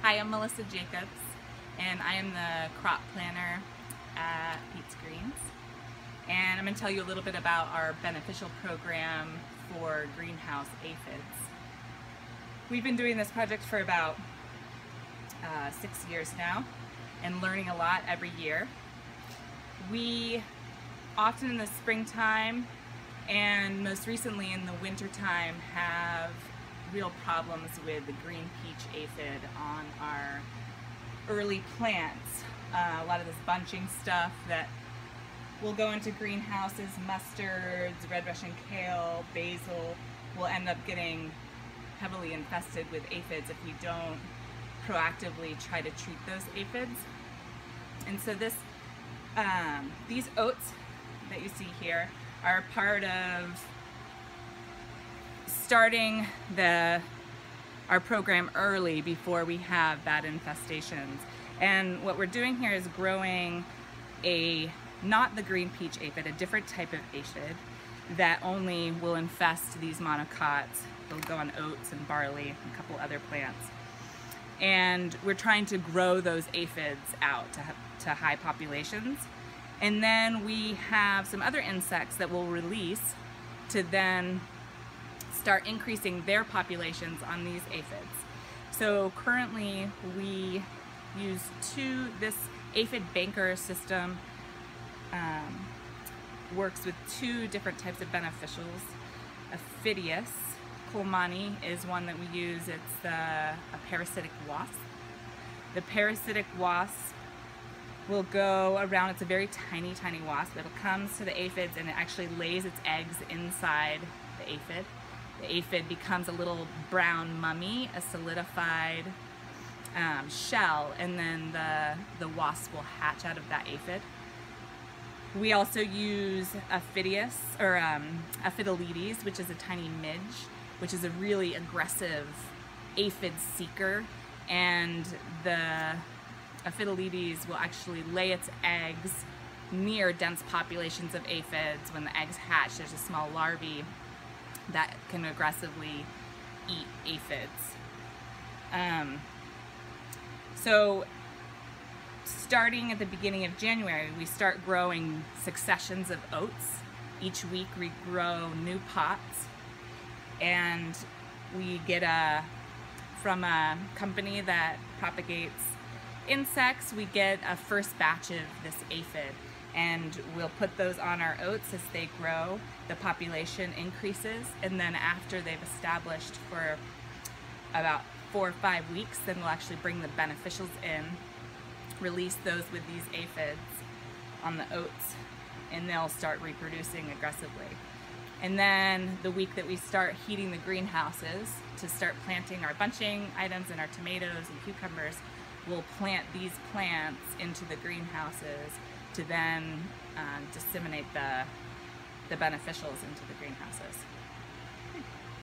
Hi, I'm Melissa Jacobs, and I am the crop planner at Pete's Greens. And I'm going to tell you a little bit about our beneficial program for greenhouse aphids. We've been doing this project for about 6 years now and learning a lot every year. We often in the springtime and most recently in the wintertime have real problems with the green peach aphid on our early plants. A lot of this bunching stuff that will go into greenhouses, mustards, red Russian kale, basil, will end up getting heavily infested with aphids if we don't proactively try to treat those aphids. And so these oats that you see here are part of starting our program early before we have bad infestations. And what we're doing here is growing not the green peach aphid, a different type of aphid that only will infest these monocots. They'll go on oats and barley and a couple other plants. And we're trying to grow those aphids out to high populations. And then we have some other insects that we'll release to then start increasing their populations on these aphids. So currently we use this aphid banker system works with two different types of beneficials. Aphidius colemanni is one that we use. It's a parasitic wasp. The parasitic wasp will go around, it's a very tiny wasp, but it comes to the aphids and it actually lays its eggs inside the aphid. The aphid becomes a little brown mummy, a solidified shell, and then the wasp will hatch out of that aphid. We also use Aphidius, or Aphidoletes, which is a tiny midge, which is a really aggressive aphid seeker, and the Aphidoletes will actually lay its eggs near dense populations of aphids. When the eggs hatch, there's a small larvae that can aggressively eat aphids. So starting at the beginning of January, we start growing successions of oats. Each week we grow new pots, and we get from a company that propagates insects, we get a first batch of this aphid, and we'll put those on our oats. As they grow, the population increases, and then after they've established for about 4 or 5 weeks, then we'll actually bring the beneficials in, release those with these aphids on the oats, and they'll start reproducing aggressively. And then the week that we start heating the greenhouses to start planting our bunching items and our tomatoes and cucumbers, we'll plant these plants into the greenhouses to then disseminate the beneficials into the greenhouses.